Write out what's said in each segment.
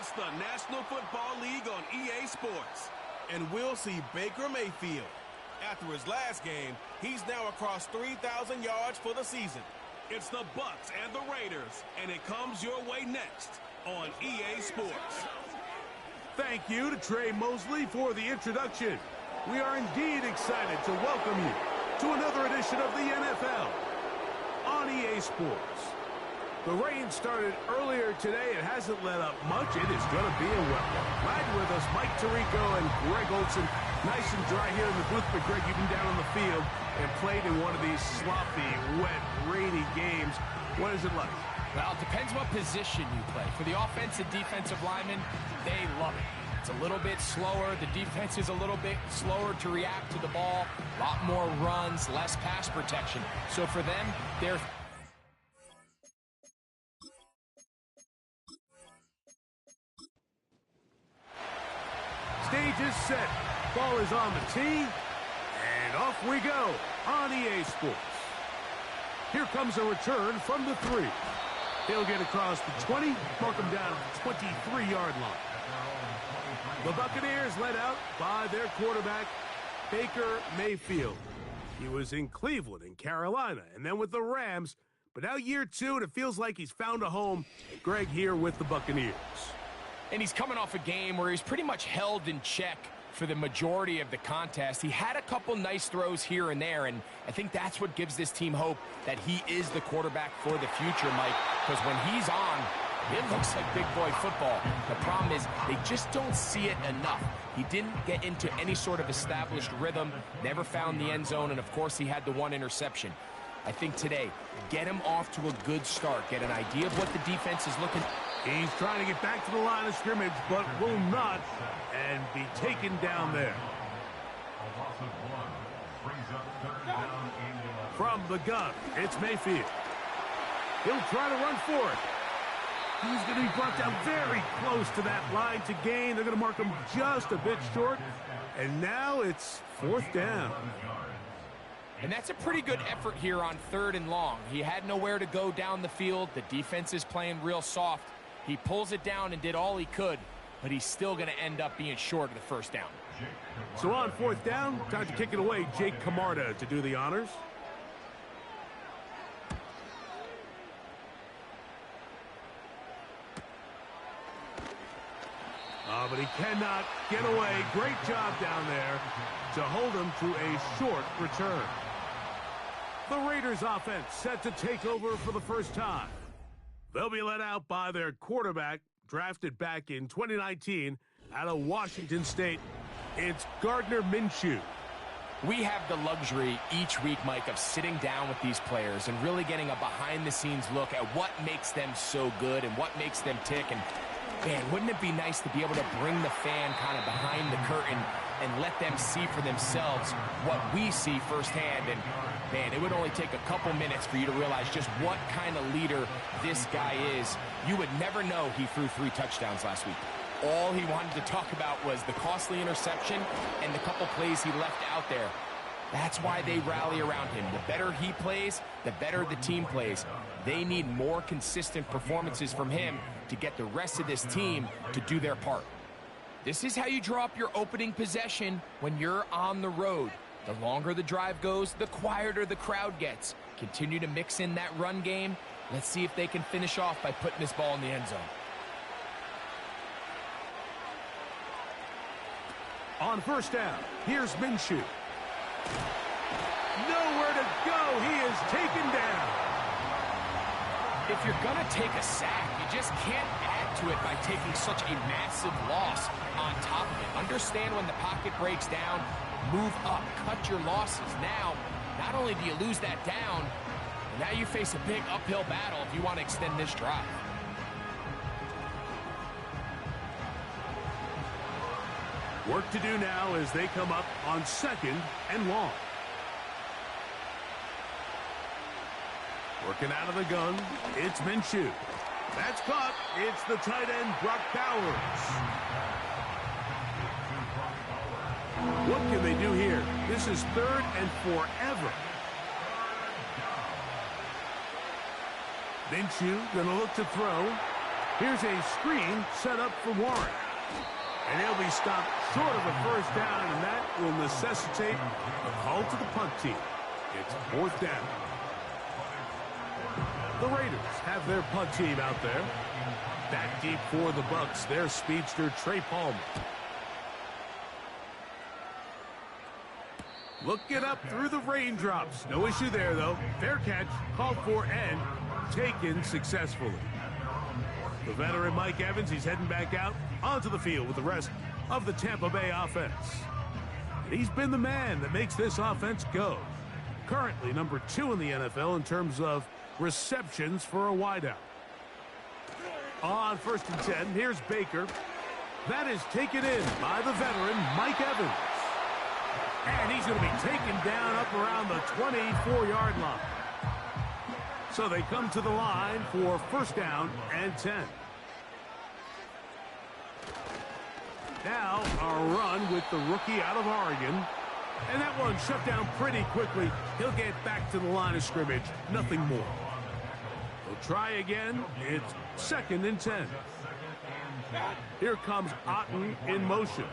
It's the National Football League on EA Sports. And we'll see Baker Mayfield. After his last game, he's now across 3,000 yards for the season. It's the Bucs and the Raiders, and it comes your way next on EA Sports. Thank you to Trey Mosley for the introduction. We are indeed excited to welcome you to another edition of the NFL on EA Sports. The rain started earlier today. It hasn't let up much. It is going to be a wet one. Riding with us, Mike Tirico and Greg Olson. Nice and dry here in the booth, but Greg, you've been down on the field and played in one of these sloppy, wet, rainy games. What is it like? Well, it depends what position you play. For the offensive defensive linemen, they love it. It's a little bit slower. The defense is a little bit slower to react to the ball. A lot more runs, less pass protection. So for them, they're... Stage is set. Ball is on the tee. And off we go on EA Sports. Here comes a return from the 3. He'll get across the 20, mark him down at the 23-yard line. The Buccaneers led out by their quarterback, Baker Mayfield. He was in Cleveland and Carolina, and then with the Rams. But now year 2, and it feels like he's found a home. Greg here with the Buccaneers. And he's coming off a game where he's pretty much held in check for the majority of the contest. He had a couple nice throws here and there, and I think that's what gives this team hope that he is the quarterback for the future, Mike, because when he's on, it looks like big boy football. The problem is they just don't see it enough. He didn't get into any sort of established rhythm, never found the end zone, and of course he had the one interception. I think today, get him off to a good start, get an idea of what the defense is looking. He's trying to get back to the line of scrimmage, but will not, and be taken down there. From the gun, it's Mayfield. He'll try to run for it. He's going to be brought down very close to that line to gain. They're going to mark him just a bit short, and now it's 4th down. And that's a pretty good effort here on 3rd and long. He had nowhere to go down the field. The defense is playing real soft. He pulls it down and did all he could, but he's still going to end up being short of the 1st down. So on 4th down, time to kick it away. Jake Camarda to do the honors. But he cannot get away. Great job down there to hold him to a short return. The Raiders offense set to take over for the first time. They'll be led out by their quarterback, drafted back in 2019 out of Washington State. It's Gardner Minshew. We have the luxury each week, Mike, of sitting down with these players and really getting a behind-the-scenes look at what makes them so good and what makes them tick. And, man, wouldn't it be nice to be able to bring the fan kind of behind the curtain and let them see for themselves what we see firsthand. And, man, it would only take a couple minutes for you to realize just what kind of leader this guy is. You would never know he threw 3 touchdowns last week. All he wanted to talk about was the costly interception and the couple plays he left out there. That's why they rally around him. The better he plays, the better the team plays. They need more consistent performances from him to get the rest of this team to do their part. This is how you draw up your opening possession when you're on the road. The longer the drive goes, the quieter the crowd gets. Continue to mix in that run game. Let's see if they can finish off by putting this ball in the end zone. On 1st down, here's Minshew. Nowhere to go. He is taken down. If you're going to take a sack, you just can't add to it by taking such a massive loss on top of it. Understand when the pocket breaks down, move up, cut your losses. Now, not only do you lose that down, but now you face a big uphill battle if you want to extend this drive. Work to do now as they come up on 2nd and long. Working out of the gun, it's Minshew. That's caught. It's the tight end, Brock Bowers. What can they do here? This is 3rd and forever. Minshew going to look to throw. Here's a screen set up for Warren. And he'll be stopped short of a first down, and that will necessitate a call to the punt team. It's 4th down. The Raiders have their punt team out there. Back deep for the Bucs, their speedster, Trey Palmer. Looking up through the raindrops. No issue there, though. Fair catch, called for, and taken successfully. The veteran Mike Evans, he's heading back out onto the field with the rest of the Tampa Bay offense. He's been the man that makes this offense go. Currently number 2 in the NFL in terms of receptions for a wideout. On 1st and 10, here's Baker. That is taken in by the veteran Mike Evans. And he's going to be taken down up around the 24-yard line. So they come to the line for 1st down and 10. Now a run with the rookie out of Oregon. And that one shut down pretty quickly. He'll get back to the line of scrimmage. Nothing more. They'll try again. It's 2nd and 10. Here comes Otten in motion.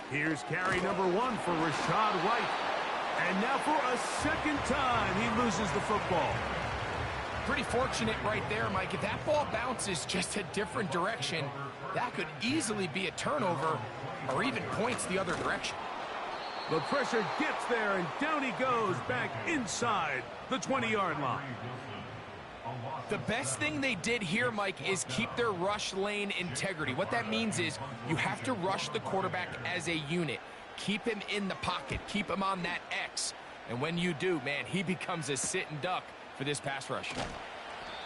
Here's carry number 1 for Rashad White. And now for a 2nd time, he loses the football. Pretty fortunate right there, Mike. If that ball bounces just a different direction, that could easily be a turnover or even points the other direction. The pressure gets there, and down he goes back inside the 20-yard line. The best thing they did here, Mike, is keep their rush lane integrity. What that means is you have to rush the quarterback as a unit. Keep him in the pocket. Keep him on that X. And when you do, man, he becomes a sitting duck for this pass rush.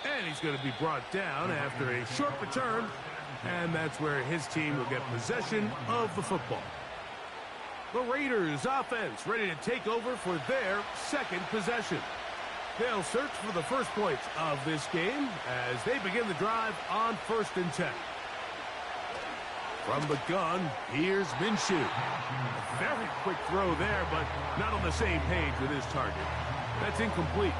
And he's going to be brought down after a short return. And that's where his team will get possession of the football. The Raiders offense ready to take over for their 2nd possession. They'll search for the first points of this game as they begin the drive on 1st and 10. From the gun, here's Minshew. A very quick throw there, but not on the same page with his target. That's incomplete.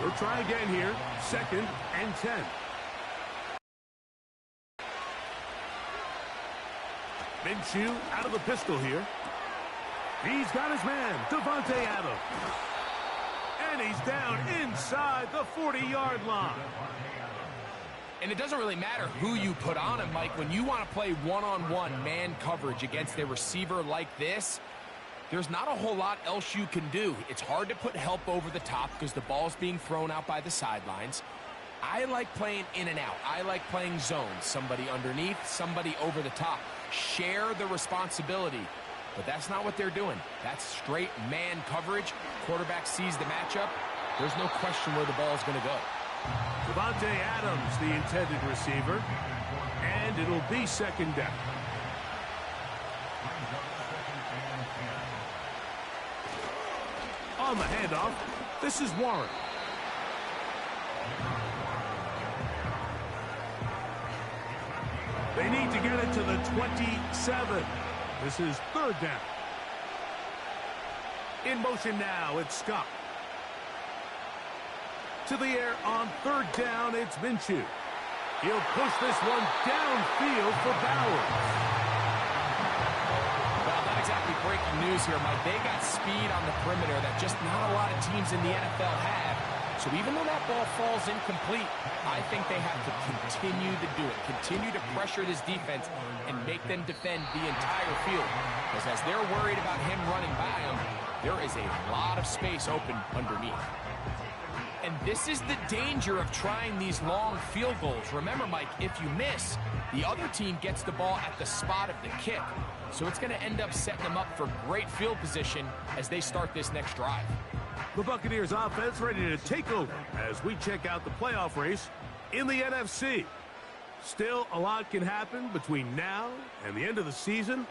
We'll try again here, 2nd and 10. Minshew out of the pistol here. He's got his man, Devontae Adams. And he's down inside the 40-yard line. And it doesn't really matter who you put on him, Mike. When you want to play one-on-one man coverage against a receiver like this, there's not a whole lot else you can do. It's hard to put help over the top because the ball's being thrown out by the sidelines. I like playing in and out. I like playing zones. Somebody underneath, somebody over the top. Share the responsibility. But that's not what they're doing. That's straight man coverage. Quarterback sees the matchup. There's no question where the ball is going to go. Devontae Adams, the intended receiver. And it'll be 2nd down. On the handoff, this is Warren. They need to get it to the 27. This is 3rd down. In motion now, it's Scott. To the air on 3rd down, it's Minshew. He'll push this one downfield for Bowers. Well, not exactly breaking news here, Mike. They got speed on the perimeter that just not a lot of teams in the NFL have. So even though that ball falls incomplete, I think they have to continue to do it. Continue to pressure this defense and make them defend the entire field. Because as they're worried about him running by them, there is a lot of space open underneath. And this is the danger of trying these long field goals. Remember, Mike, if you miss, the other team gets the ball at the spot of the kick. So it's going to end up setting them up for great field position as they start this next drive. The Buccaneers offense ready to take over as we check out the playoff race in the NFC. Still, a lot can happen between now and the end of the season,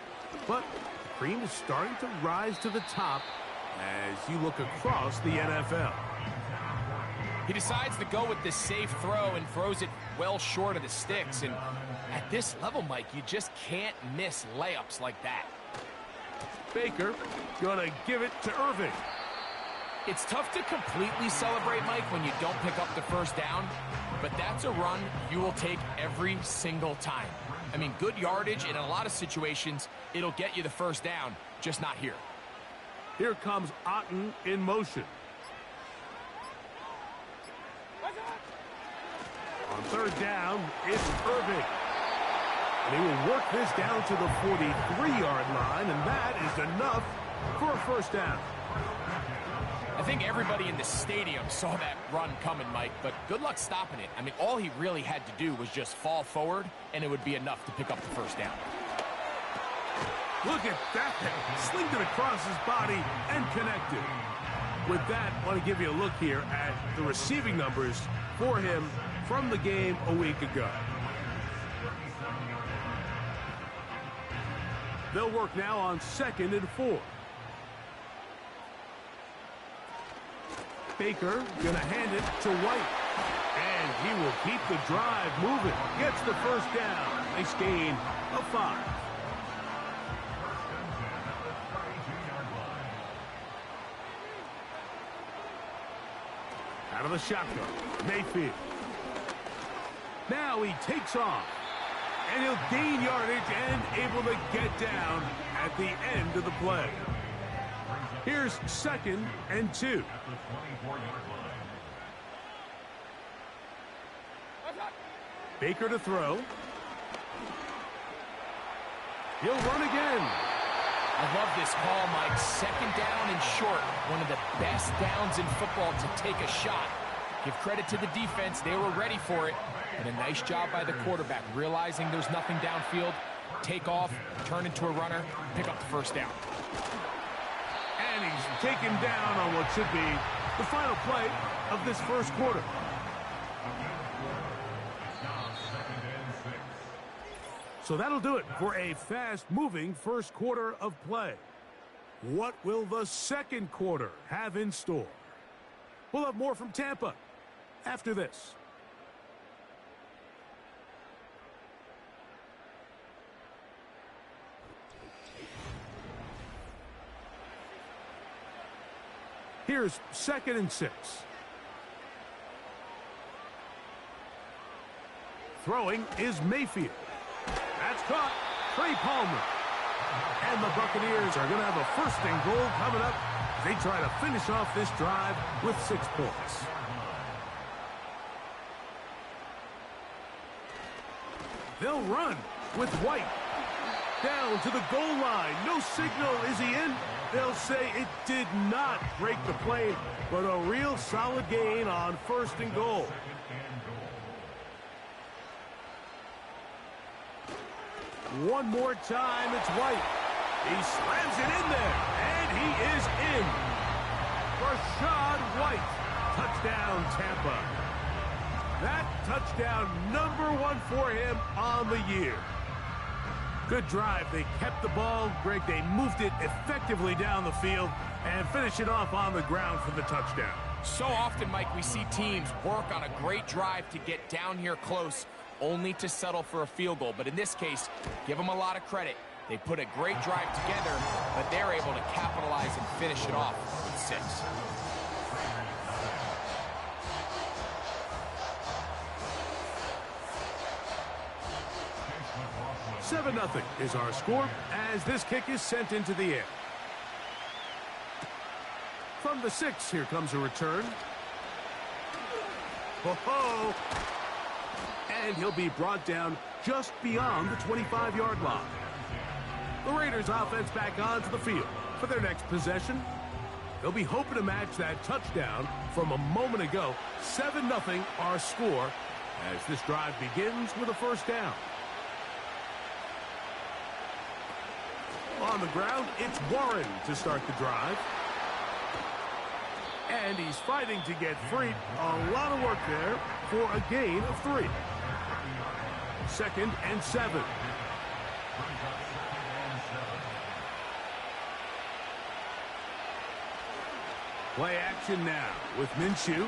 but the cream is starting to rise to the top as you look across the NFL. He decides to go with this safe throw and throws it well short of the sticks. And at this level, Mike, you just can't miss layups like that. Baker gonna give it to Irving. It's tough to completely celebrate, Mike, when you don't pick up the first down, but that's a run you will take every single time. I mean, good yardage, and in a lot of situations, it'll get you the first down, just not here. Here comes Otten in motion. On third down, it's Irving. And he will work this down to the 43-yard line, and that is enough for a first down. I think everybody in the stadium saw that run coming, Mike, but good luck stopping it. I mean, all he really had to do was just fall forward, and it would be enough to pick up the first down. Look at that. Slinged it across his body and connected. With that, I want to give you a look here at the receiving numbers for him from the game a week ago. They'll work now on 2nd and 4. Baker going to hand it to White. And he will keep the drive moving. Gets the first down. Nice gain of 5. Out of the shotgun, Mayfield. Now he takes off. And he'll gain yardage and able to get down at the end of the play. Here's 2nd and 2. Baker to throw. He'll run again. I love this call, Mike. 2nd down and short. One of the best downs in football to take a shot. Give credit to the defense. They were ready for it. And a nice job by the quarterback, realizing there's nothing downfield. Take off, turn into a runner, pick up the first down. And he's taken down on what should be the final play of this first quarter. So that'll do it for a fast-moving first quarter of play. What will the second quarter have in store? We'll have more from Tampa after this. Here's 2nd and 6. Throwing is Mayfield. That's caught. Trey Palmer. And the Buccaneers are going to have a 1st and goal coming up as they try to finish off this drive with 6 points. They'll run with White. Down to the goal line. No signal. Is he in? They'll say it did not break the plane, but a real solid gain on 1st and goal. One more time, it's White. He slams it in there, and he is in. Rashad White, touchdown Tampa. That touchdown #1 for him on the year. Good drive. They kept the ball. Greg, they moved it effectively down the field and finish it off on the ground for the touchdown. So often, Mike, we see teams work on a great drive to get down here close, only to settle for a field goal. But in this case, give them a lot of credit. They put a great drive together, but they're able to capitalize and finish it off with 6. 7-0 is our score as this kick is sent into the air. From the 6, here comes a return. Ho-ho! And he'll be brought down just beyond the 25-yard line. The Raiders offense back onto the field for their next possession. They'll be hoping to match that touchdown from a moment ago. 7-0 our score as this drive begins with a 1st down. On the ground, it's Warren to start the drive. And he's fighting to get free. A lot of work there for a gain of 3. 2nd and 7. Play action now with Minshew.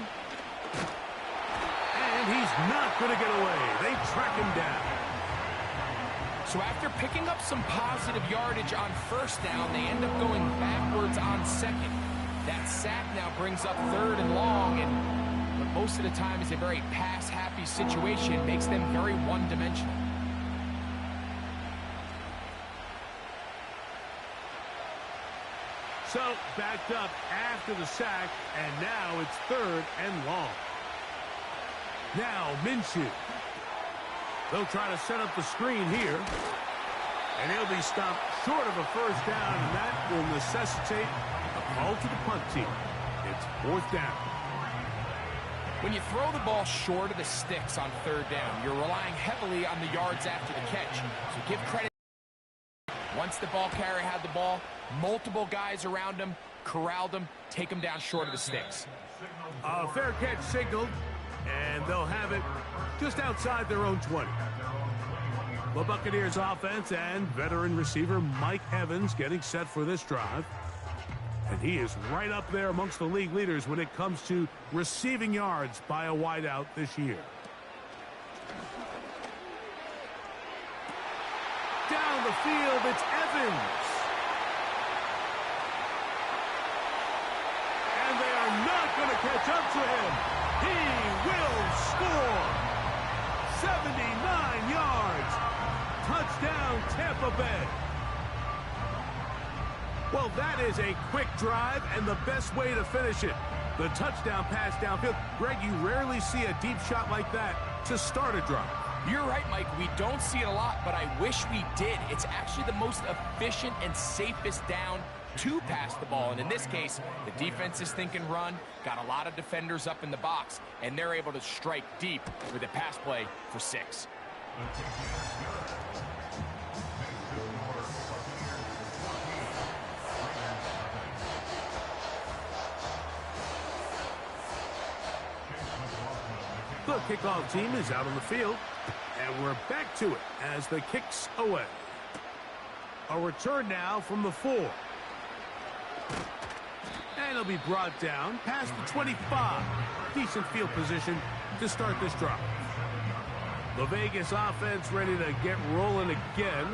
And he's not going to get away. They track him down. So after picking up some positive yardage on 1st down, they end up going backwards on 2nd. That sack now brings up 3rd and long, and but most of the time is a very pass-happy situation, makes them very one-dimensional. So, backed up after the sack, and now it's 3rd and long. Now, Minshew. They'll try to set up the screen here. And he'll be stopped short of a first down, and that will necessitate a call to the punt team. It's 4th down. When you throw the ball short of the sticks on 3rd down, you're relying heavily on the yards after the catch. So give credit. Once the ball carrier had the ball, multiple guys around him, corralled him, take him down short of the sticks. A fair catch signaled, and they'll have it just outside their own 20. The Buccaneers offense and veteran receiver Mike Evans getting set for this drive. And he is right up there amongst the league leaders when it comes to receiving yards by a wideout this year. Down the field, it's Evans. And they are not going to catch up to him. He will score. 79 yards. Touchdown, Tampa Bay. Well, that is a quick drive and the best way to finish it. The touchdown pass downfield. Greg, you rarely see a deep shot like that to start a drive. You're right, Mike. We don't see it a lot, but I wish we did. It's actually the most efficient and safest down to pass the ball. And in this case, the defense is thinking run, got a lot of defenders up in the box, and they're able to strike deep with a pass play for 6. The kickoff team is out on the field, and we're back to it as the kick's away. A return now from the 4. And it'll be brought down past the 25. Decent field position to start this drive. The Vegas offense ready to get rolling again.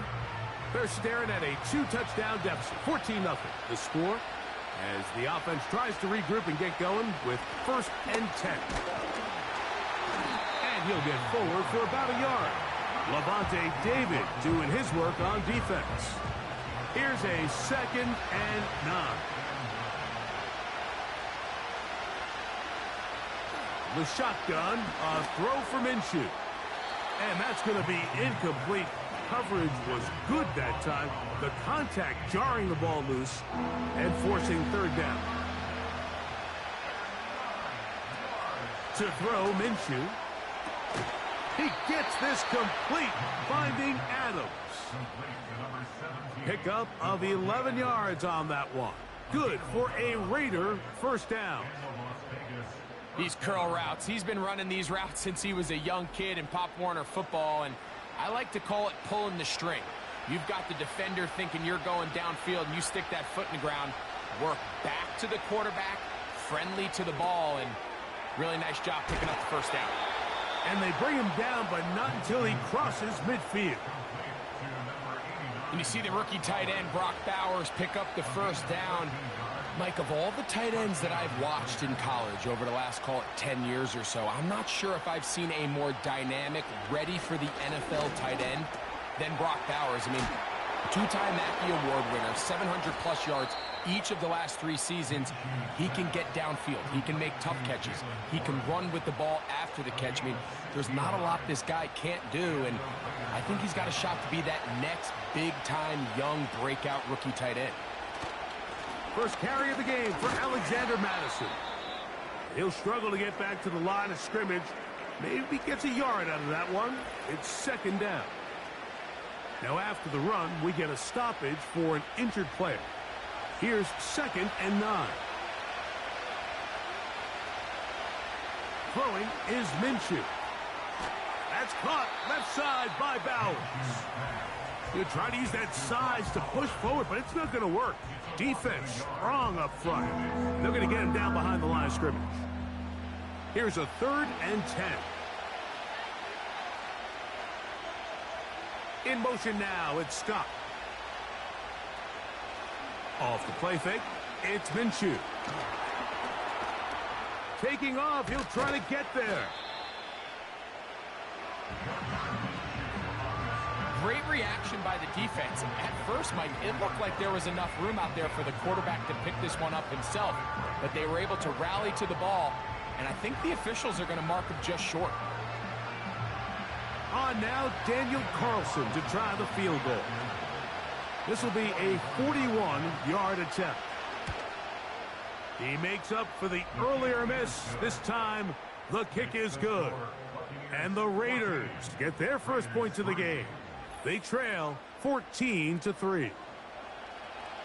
They're staring at a 2-touchdown deficit, 14-0. The score as the offense tries to regroup and get going with 1st and 10. And he'll get forward for about a yard. Levante David doing his work on defense. Here's a 2nd and 9. The shotgun, a throw for Minshew. And that's going to be incomplete. Coverage was good that time. The contact jarring the ball loose and forcing 3rd down. To throw, Minshew. He gets this complete, finding Adams. Pickup of 11 yards on that one. Good for a Raider 1st down. These curl routes, he's been running these routes since he was a young kid in Pop Warner football, and I like to call it pulling the string. You've got the defender thinking you're going downfield, and you stick that foot in the ground, work back to the quarterback, friendly to the ball, and really nice job picking up the 1st down. And they bring him down, but not until he crosses midfield. And you see the rookie tight end, Brock Bowers, pick up the 1st down. Mike, of all the tight ends that I've watched in college over the last, call it 10 years or so, I'm not sure if I've seen a more dynamic, ready for the NFL tight end than Brock Bowers. I mean, 2-time Mackey Award winner, 700-plus yards each of the last 3 seasons. He can get downfield. He can make tough catches. He can run with the ball after the catch. I mean, there's not a lot this guy can't do, and I think he's got a shot to be that next big-time young breakout rookie tight end. First carry of the game for Alexander Madison. He'll struggle to get back to the line of scrimmage. Maybe gets a yard out of that one. It's 2nd down. Now after the run, we get a stoppage for an injured player. Here's 2nd and 9. Throwing is Minshew. That's caught left side by Bowers. He'll try to use that size to push forward, but it's not going to work. Defense strong up front. They're going to get him down behind the line of scrimmage. Here's a 3rd and 10. In motion now, it's Scott. Off the play fake, it's Minshew. taking off. He'll try to get there. Great reaction by the defense. At first, Mike, it looked like there was enough room out there for the quarterback to pick this one up himself, but they were able to rally to the ball, and I think the officials are going to mark him just short. On now, Daniel Carlson to try the field goal. This will be a 41-yard attempt. He makes up for the earlier miss. This time, the kick is good. And the Raiders get their first points of the game. They trail 14-3.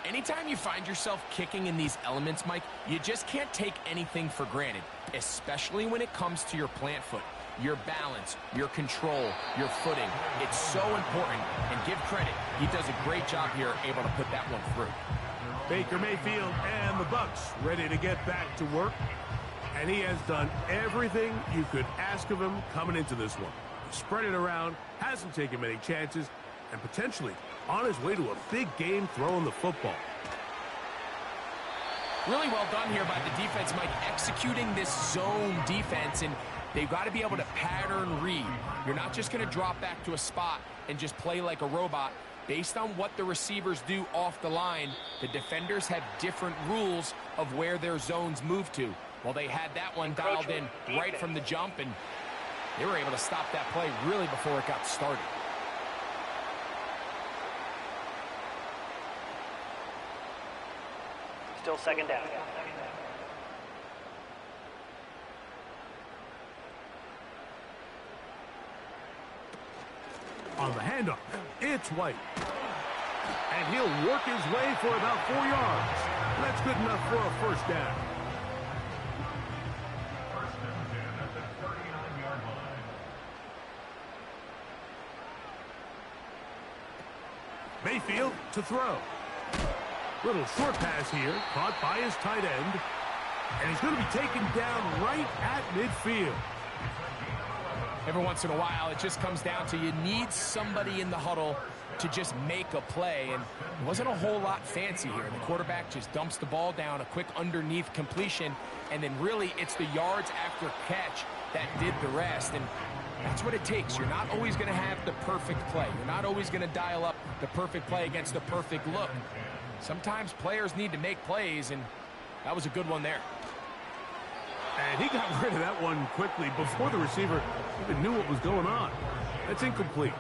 Anytime you find yourself kicking in these elements, Mike, you just can't take anything for granted, especially when it comes to your plant foot. Your balance, your control, your footing. It's so important, and give credit. He does a great job here, able to put that one through. Baker Mayfield and the Bucs ready to get back to work. And he has done everything you could ask of him coming into this one. Spread it around, hasn't taken many chances, and potentially on his way to a big game throwing the football. Really well done here by the defense, Mike, executing this zone defense, and they've got to be able to pattern read. You're not just going to drop back to a spot and just play like a robot. Based on what the receivers do off the line, the defenders have different rules of where their zones move to. Well, they had that one dialed in right from the jump, and they were able to stop that play really before it got started. Still second down. On the handoff, it's White. And he'll work his way for about 4 yards. That's good enough for a first down. Mayfield to throw. Little short pass here, caught by his tight end. And he's going to be taken down right at midfield. Every once in a while, it just comes down to you need somebody in the huddle to just make a play, and it wasn't a whole lot fancy here. The quarterback just dumps the ball down, a quick underneath completion, and then really it's the yards after catch that did the rest, and that's what it takes. You're not always going to have the perfect play. You're not always going to dial up the perfect play against the perfect look. Sometimes players need to make plays, and that was a good one there. And he got rid of that one quickly before the receiver even knew what was going on. That's incomplete.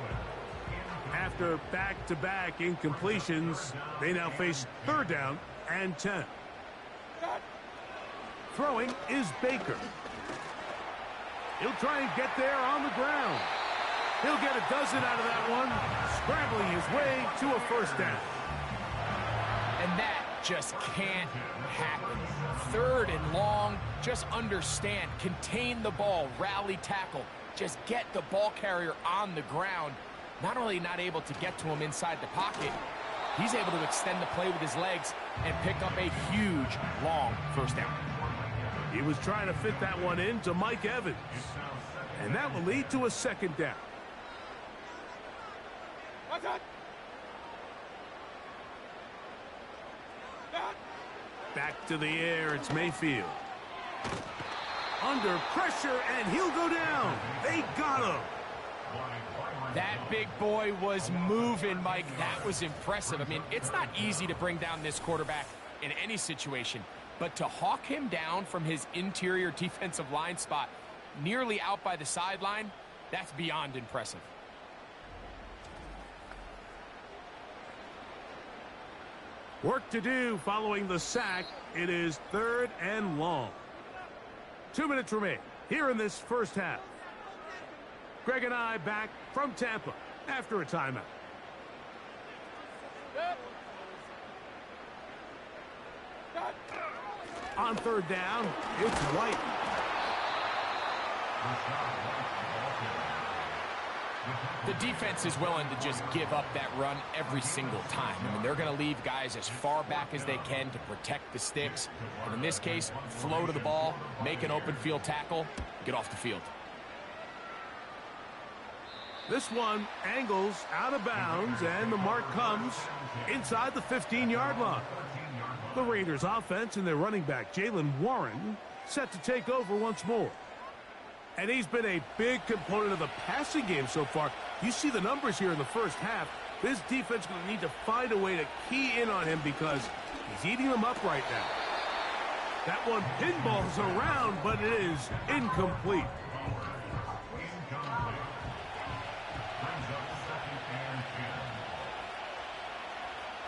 After back-to-back incompletions, they now face third down and 10. Throwing is Baker. He'll try and get there on the ground. He'll get a dozen out of that one, scrambling his way to a first down. And that just can't happen. Third and long, just understand, contain the ball, rally tackle, just get the ball carrier on the ground. Not only not able to get to him inside the pocket, he's able to extend the play with his legs and pick up a huge, long first down. He was trying to fit that one in to Mike Evans. And that will lead to a second down. Back to the air, it's Mayfield. Under pressure, and he'll go down. They got him. That big boy was moving, Mike. That was impressive. I mean, it's not easy to bring down this quarterback in any situation, but to hawk him down from his interior defensive line spot, nearly out by the sideline, that's beyond impressive. Work to do following the sack. It is third and long. 2 minutes remain here in this first half. Greg and I back from Tampa after a timeout. On third down, it's White. The defense is willing to just give up that run every single time. I mean, they're going to leave guys as far back as they can to protect the sticks. And in this case, flow to the ball, make an open field tackle, get off the field. This one angles out of bounds, and the mark comes inside the 15-yard line. The Raiders offense and their running back, Jaylen Warren, set to take over once more. And he's been a big component of the passing game so far. You see the numbers here in the first half. This defense is going to need to find a way to key in on him because he's eating them up right now. That one pinballs around, but it is incomplete.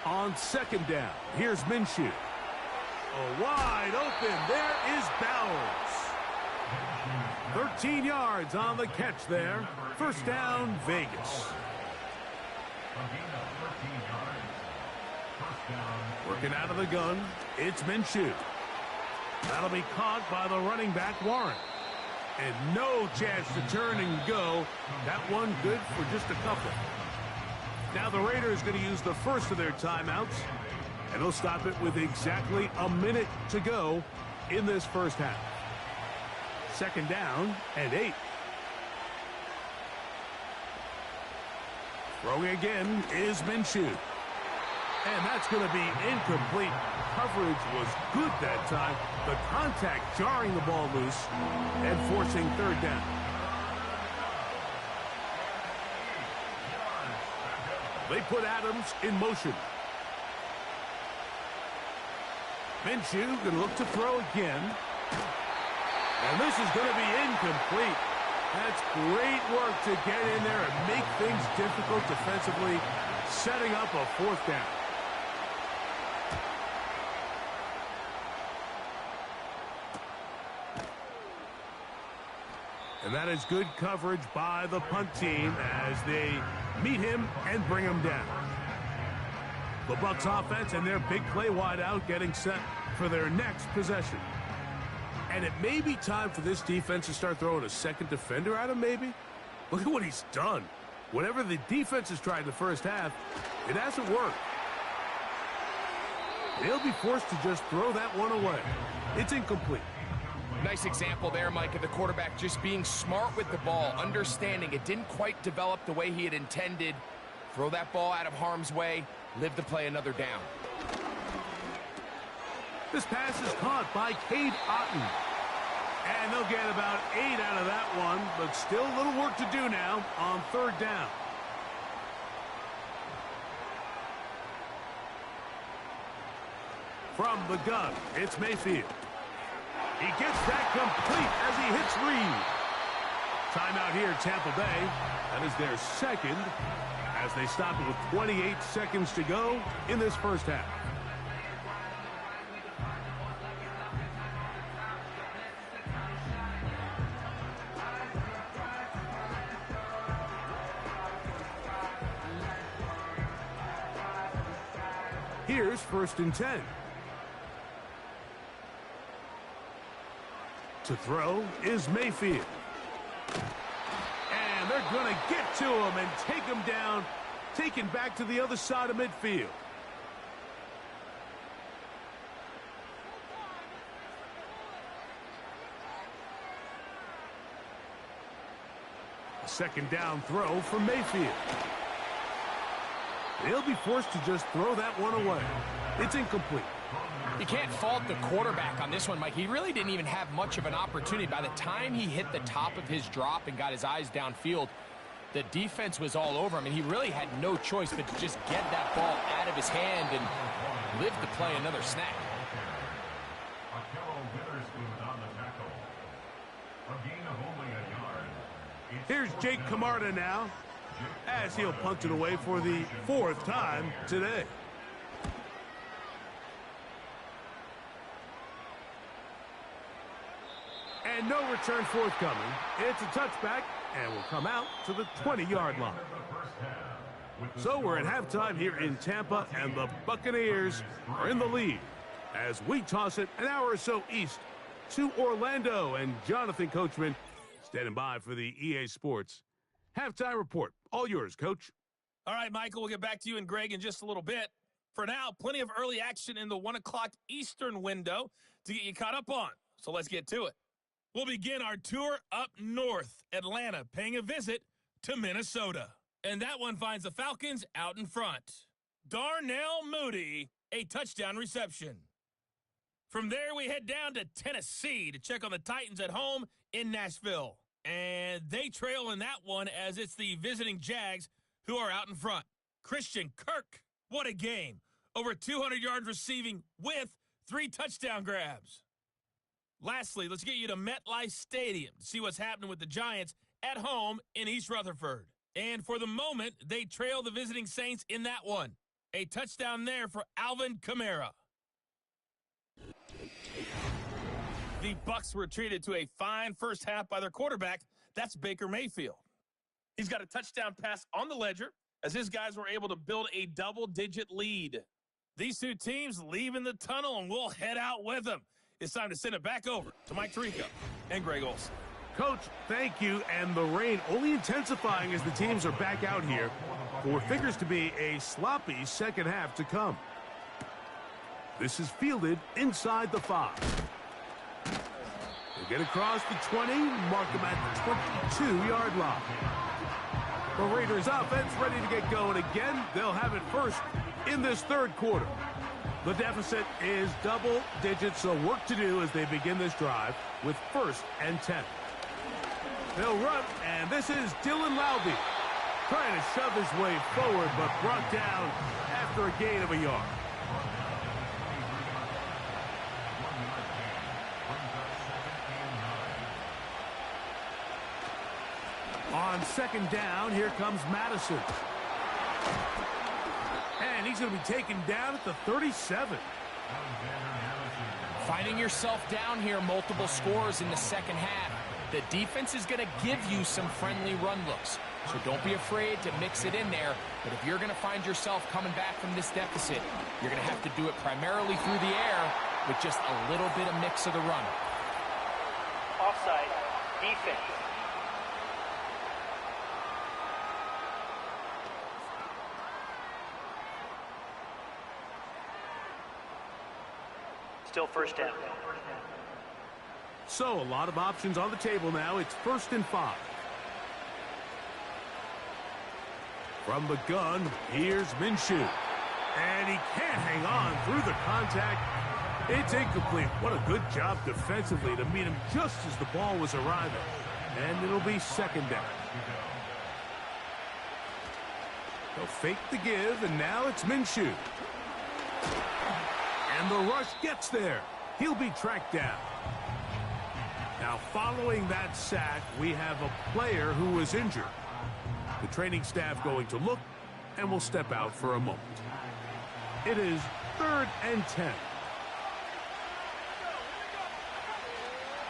On second down, here's Minshew. Oh, wide open. There is Bowers. 13 yards on the catch there. First down, Vegas. Working out of the gun, it's Minshew. That'll be caught by the running back, Warren. And no chance to turn and go. That one good for just a couple. Now the Raiders going to use the first of their timeouts. And they'll stop it with exactly a minute to go in this first half. Second down and 8. Throwing again is Minshew. And that's going to be incomplete. Coverage was good that time. The contact jarring the ball loose and forcing third down. They put Adams in motion. Minshew going to look to throw again. And this is going to be incomplete. That's great work to get in there and make things difficult defensively, setting up a fourth down. And that is good coverage by the punt team as they meet him and bring him down. The Bucs offense and their big play wide out getting set for their next possession. And it may be time for this defense to start throwing a second defender at him, maybe. Look at what he's done. Whatever the defense has tried in the first half, it hasn't worked. They'll be forced to just throw that one away. It's incomplete. Nice example there, Mike, of the quarterback just being smart with the ball, understanding it didn't quite develop the way he had intended. Throw that ball out of harm's way, live to play another down. This pass is caught by Cade Otton. And they'll get about 8 out of that one, but still a little work to do now on third down. From the gun, it's Mayfield. He gets that complete as he hits Reed. Timeout here, Tampa Bay. That is their second as they stop it with 28 seconds to go in this first half. Here's first and 10. To throw is Mayfield. And they're going to get to him and take him down, taken back to the other side of midfield. A second down throw from Mayfield. They'll be forced to just throw that one away. It's incomplete. You can't fault the quarterback on this one, Mike. He really didn't even have much of an opportunity. By the time he hit the top of his drop and got his eyes downfield, the defense was all over him, and he really had no choice but to just get that ball out of his hand and live to play another snap. Here's Jake Camarda now, as he'll punt it away for the 4th time today. And no return forthcoming. It's a touchback, and will come out to the 20-yard line. So we're at halftime here in Tampa, and the Buccaneers are in the lead as we toss it an hour or so east to Orlando. And Jonathan Coachman standing by for the EA Sports halftime report. All yours, Coach. All right, Michael, we'll get back to you and Greg in just a little bit. For now, plenty of early action in the 1 o'clock Eastern window to get you caught up on. So let's get to it. We'll begin our tour up north, Atlanta, paying a visit to Minnesota. And that one finds the Falcons out in front. Darnell Mooney, a touchdown reception. From there, we head down to Tennessee to check on the Titans at home in Nashville. And they trail in that one as it's the visiting Jags who are out in front. Christian Kirk, what a game. Over 200 yards receiving with 3 touchdown grabs. Lastly, let's get you to MetLife Stadium to see what's happening with the Giants at home in East Rutherford. And for the moment, they trail the visiting Saints in that one. A touchdown there for Alvin Kamara. The Bucs were treated to a fine first half by their quarterback. That's Baker Mayfield. He's got a touchdown pass on the ledger as his guys were able to build a double-digit lead. These two teams leaving the tunnel, and we'll head out with them. It's time to send it back over to Mike Tirico and Greg Olson. Coach, thank you. And the rain only intensifying as the teams are back out here for what figures to be a sloppy second half to come. This is fielded inside the 5. They get across the 20, mark them at the 22-yard line. The Raiders offense ready to get going again. They'll have it first in this third quarter. The deficit is double digits, so work to do as they begin this drive with 1st and 10. They'll run, and this is Dylan Lowby trying to shove his way forward, but brought down after a gain of a yard. On 2nd down, here comes Madison. And he's going to be taken down at the 37. Finding yourself down here, multiple scores in the second half. The defense is going to give you some friendly run looks. So don't be afraid to mix it in there. But if you're going to find yourself coming back from this deficit, you're going to have to do it primarily through the air with just a little bit of mix of the run. Offside, defense. Still 1st down. So, a lot of options on the table now. It's 1st and 5. From the gun, here's Minshew. And he can't hang on through the contact. It's incomplete. What a good job defensively to meet him just as the ball was arriving. And it'll be 2nd down. They'll fake the give, and now it's Minshew. And the rush gets there. He'll be tracked down. Now, following that sack, we have a player who was injured. The training staff going to look, and will step out for a moment. It is 3rd and 10.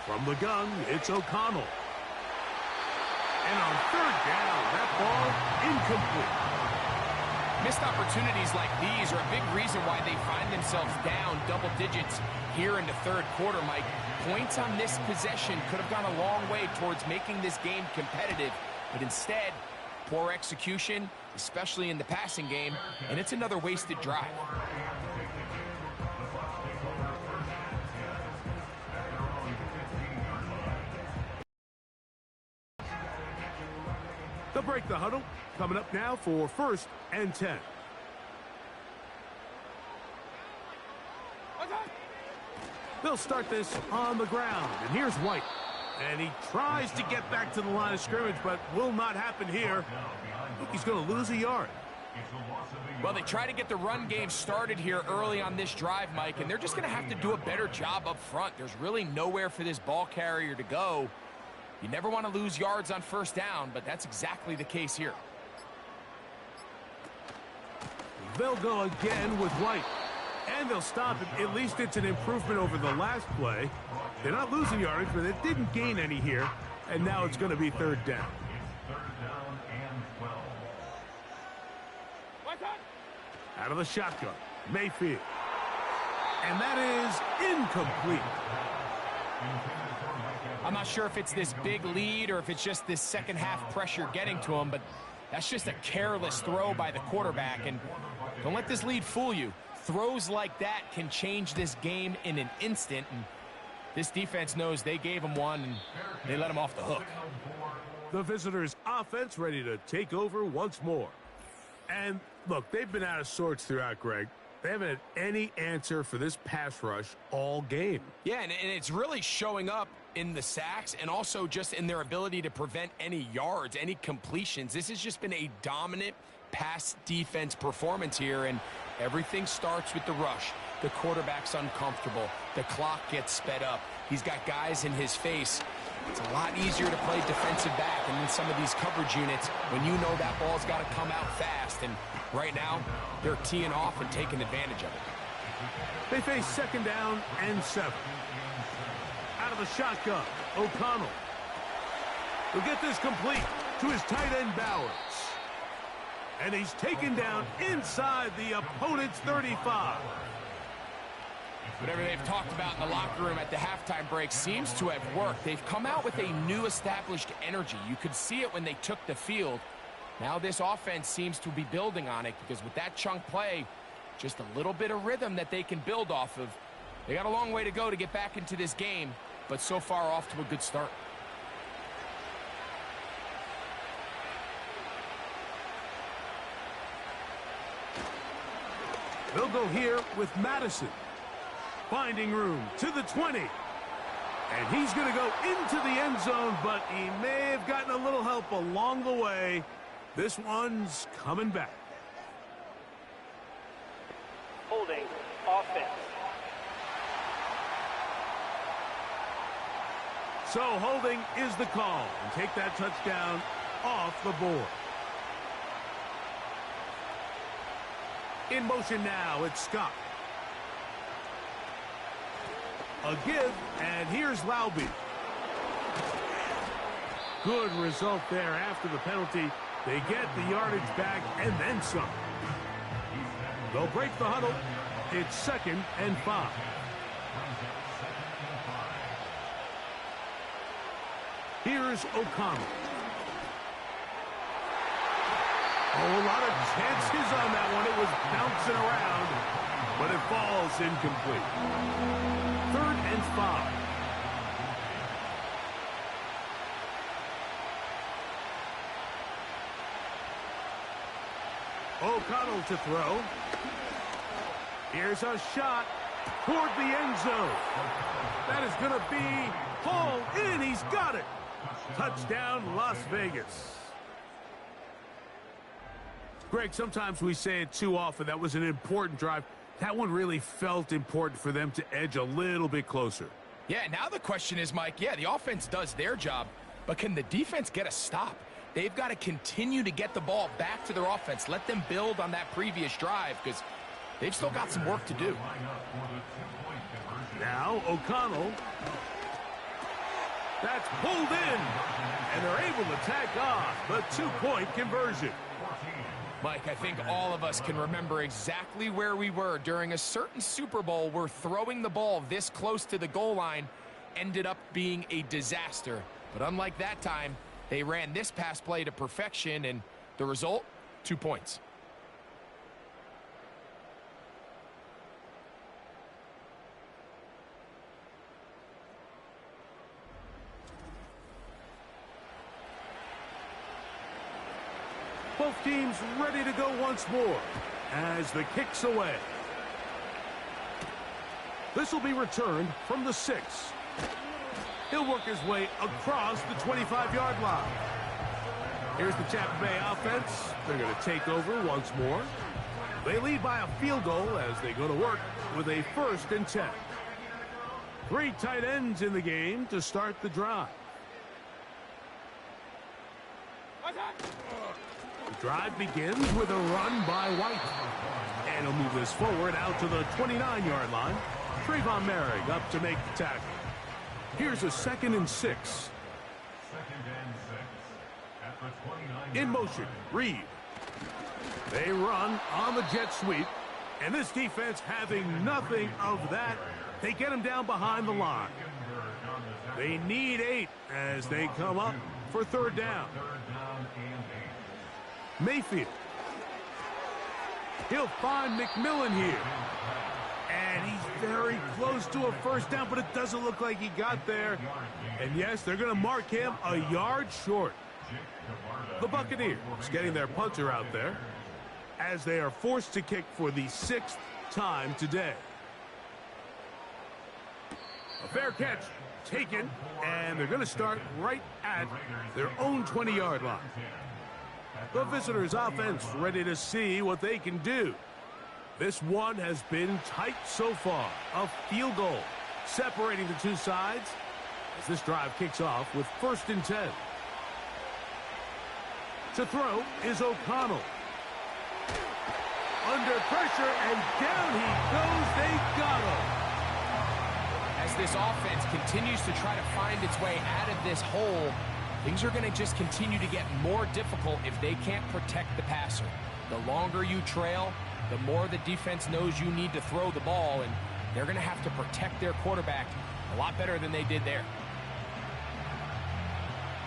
From the gun, it's O'Connell. And on 3rd down, that ball incomplete. Missed opportunities like these are a big reason why they find themselves down double digits here in the third quarter, Mike. Points on this possession could have gone a long way towards making this game competitive, but instead, poor execution, especially in the passing game, and it's another wasted drive. They'll break the huddle. Coming up now for 1st and 10. They'll start this on the ground. And here's White. And he tries to get back to the line of scrimmage, but will not happen here. I think he's going to lose a yard. Well, they try to get the run game started here early on this drive, Mike, and they're just going to have to do a better job up front. There's really nowhere for this ball carrier to go. You never want to lose yards on 1st down, but that's exactly the case here. They'll go again with White. And they'll stop it. At least it's an improvement over the last play. They're not losing yardage, but they didn't gain any here. And now it's going to be 3rd down. Out of the shotgun, Mayfield. And that is incomplete. I'm not sure if it's this big lead or if it's just this second half pressure getting to him, but that's just a careless throw by the quarterback. And don't let this lead fool you. Throws like that can change this game in an instant. And this defense knows they gave him one, and they let him off the hook. The visitors' offense ready to take over once more. And look, they've been out of sorts throughout, Greg. They haven't had any answer for this pass rush all game. Yeah, and it's really showing up in the sacks and also just in their ability to prevent any yards, any completions. This has just been a dominant pass defense performance here, and everything starts with the rush. The quarterback's uncomfortable. The clock gets sped up. He's got guys in his face. It's a lot easier to play defensive back and in some of these coverage units when you know that ball's got to come out fast. And right now, they're teeing off and taking advantage of it. They face 2nd down and 7. Out of the shotgun, O'Connell. He'll get this complete to his tight end, Bowers. And he's taken down inside the opponent's 35. Whatever they've talked about in the locker room at the halftime break seems to have worked. They've come out with a new established energy. You could see it when they took the field. Now this offense seems to be building on it because with that chunk play, just a little bit of rhythm that they can build off of. They got a long way to go to get back into this game, but so far off to a good start. They'll go here with Madison. Finding room to the 20. And he's going to go into the end zone, but he may have gotten a little help along the way. This one's coming back. Holding offense. So holding is the call. And take that touchdown off the board. In motion now, it's Scott. A give, and here's Laube. Good result there after the penalty. They get the yardage back and then some. They'll break the huddle. It's 2nd and 5. Here's O'Connell. Oh, a lot of chances on that one. It was bouncing around, but it falls incomplete. 3rd and 5. O'Connell to throw. Here's a shot toward the end zone. That is going to be hauled in. He's got it. Touchdown, Las Vegas. Greg, sometimes we say it too often. That was an important drive. That one really felt important for them to edge a little bit closer. Yeah, now the question is, Mike, yeah, the offense does their job, but can the defense get a stop? They've got to continue to get the ball back to their offense. Let them build on that previous drive because they've still got some work to do. Now O'Connell. That's pulled in, and they're able to tack on the 2-point conversion. Mike, I think all of us can remember exactly where we were during a certain Super Bowl where throwing the ball this close to the goal line ended up being a disaster. But unlike that time, they ran this pass play to perfection, and the result, 2 points. Both teams ready to go once more as the kick's away. This will be returned from the 6. He'll work his way across the 25-yard line. Here's the Tampa Bay offense. They're going to take over once more. They lead by a field goal as they go to work with a 1st and 10. 3 tight ends in the game to start the drive. The drive begins with a run by White. And he'll move this forward out to the 29-yard line. Trayvon Merrick up to make the tackle. Here's a 2nd and 6. In motion, Reed. They run on the jet sweep. And this defense having nothing of that. They get him down behind the line. They need 8 as they come up for 3rd down. Mayfield. He'll find McMillan here. And he's very close to a 1st down, but it doesn't look like he got there. And yes, they're going to mark him a yard short. The Buccaneers getting their punter out there as they are forced to kick for the 6th time today. A fair catch taken, and they're going to start right at their own 20-yard line. The visitors' offense ready to see what they can do. This one has been tight so far. A field goal separating the two sides as this drive kicks off with 1st and 10. To throw is O'Connell. Under pressure, and down he goes. They got him. As this offense continues to try to find its way out of this hole, things are going to just continue to get more difficult if they can't protect the passer. The longer you trail, the more the defense knows you need to throw the ball, and they're going to have to protect their quarterback a lot better than they did there.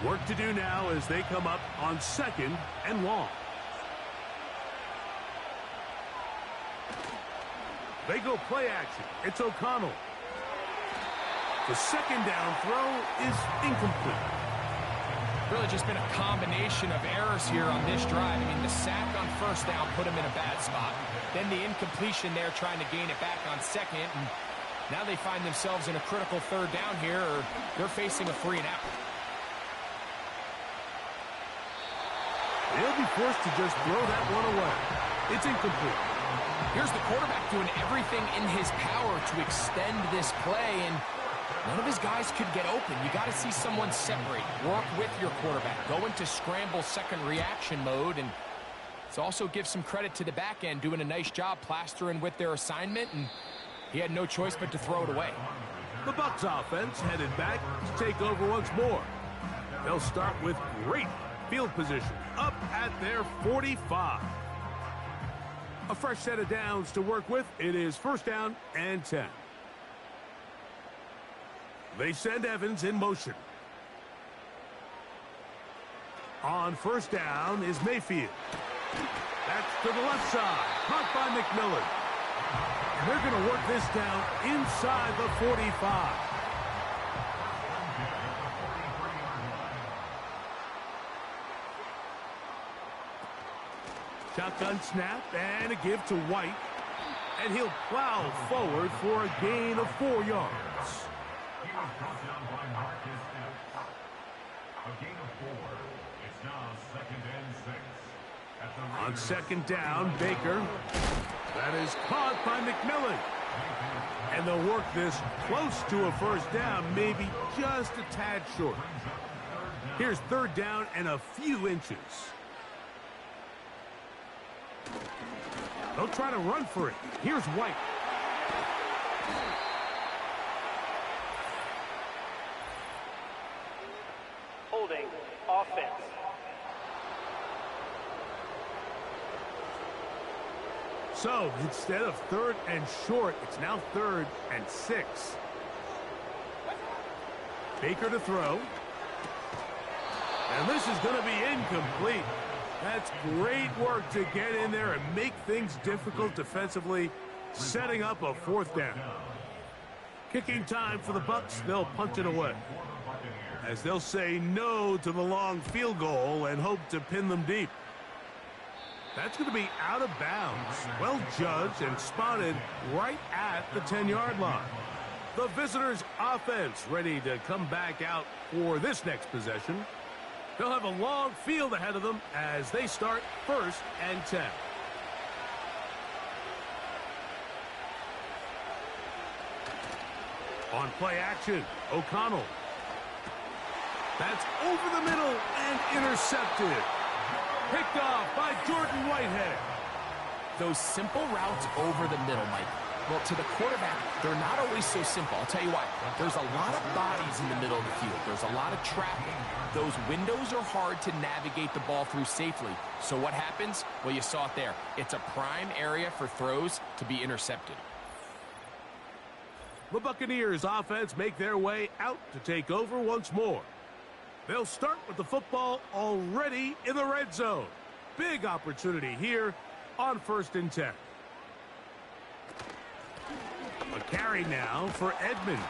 Work to do now as they come up on 2nd and long. They go play action. It's O'Connell. The 2nd down throw is incomplete. Really just been a combination of errors here on this drive. I mean, the sack on 1st down put them in a bad spot. Then the incompletion there trying to gain it back on 2nd. And now they find themselves in a critical 3rd down here, or they're facing a 3 and out. They'll be forced to just throw that one away. It's incomplete. Here's the quarterback doing everything in his power to extend this play, and none of his guys could get open. You got to see someone separate, work with your quarterback, go into scramble second reaction mode, and let's also give some credit to the back end doing a nice job plastering with their assignment, and he had no choice but to throw it away. The Bucs offense headed back to take over once more. They'll start with great field position up at their 45. A fresh set of downs to work with. It is 1st down and 10. They send Evans in motion. On 1st down is Mayfield. That's to the left side. Caught by McMillan. And they're going to work this down inside the 45. Shotgun snap and a give to White. And he'll plow forward for a gain of 4 yards. On 2nd down, Baker. That is caught by McMillan. And they'll work this close to a 1st down, maybe just a tad short. Here's 3rd down and a few inches. They'll try to run for it. Here's White. Holding offense. So instead of 3rd and short, it's now 3rd and 6. Baker to throw. And this is going to be incomplete. That's great work to get in there and make things difficult defensively, setting up a 4th down. Kicking time for the Bucs. They'll punt it away, as they'll say no to the long field goal and hope to pin them deep. That's going to be out of bounds. Well judged and spotted right at the 10-yard line. The visitors' offense ready to come back out for this next possession. They'll have a long field ahead of them as they start 1st and 10. On play action, O'Connell. That's over the middle and intercepted. Picked off by Jordan Whitehead. Those simple routes over the middle, Mike. Well, to the quarterback, they're not always so simple. I'll tell you why. There's a lot of bodies in the middle of the field. There's a lot of traffic. Those windows are hard to navigate the ball through safely. So what happens? Well, you saw it there. It's a prime area for throws to be intercepted. The Buccaneers offense make their way out to take over once more. They'll start with the football already in the red zone. Big opportunity here on 1st and 10. A carry now for Edmonds.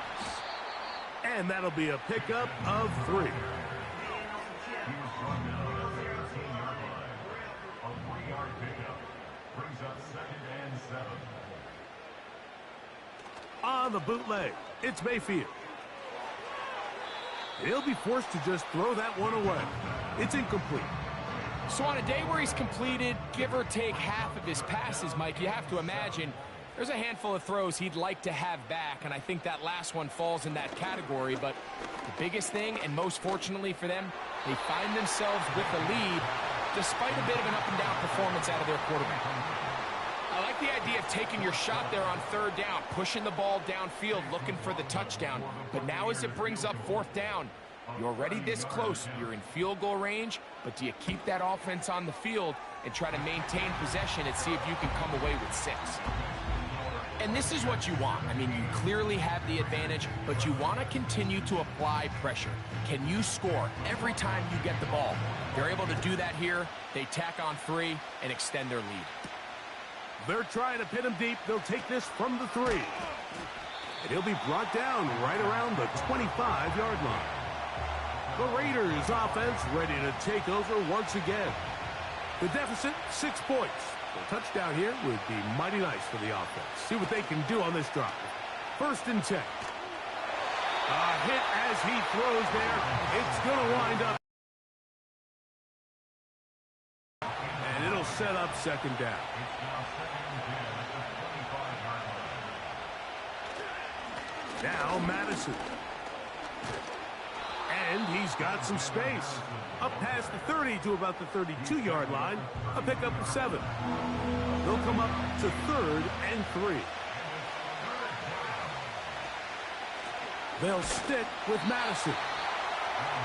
And that'll be a pickup of 3. on the bootleg. It's Mayfield. He'll be forced to just throw that one away. It's incomplete. So on a day where he's completed, give or take half of his passes, Mike, you have to imagine there's a handful of throws he'd like to have back, and I think that last one falls in that category. But the biggest thing, and most fortunately for them, they find themselves with the lead despite a bit of an up-and-down performance out of their quarterback. I like the idea of taking your shot there on third down, pushing the ball downfield, looking for the touchdown. But now as it brings up fourth down, you're already this close. You're in field goal range, but do you keep that offense on the field and try to maintain possession and see if you can come away with 6? And this is what you want. I mean, you clearly have the advantage, but you want to continue to apply pressure. Can you score every time you get the ball? They're able to do that here. They tack on 3 and extend their lead. They're trying to pin him deep. They'll take this from the 3. And he'll be brought down right around the 25-yard line. The Raiders offense ready to take over once again. The deficit, 6 points. A touchdown here would be mighty nice for the offense. See what they can do on this drive. 1st and 10. A hit as he throws there. It's going to wind up. And it'll set up 2nd down. Now Madison. And he's got some space. Up past the 30 to about the 32-yard line. A pickup of 7. They'll come up to 3rd and 3. They'll stick with Madison.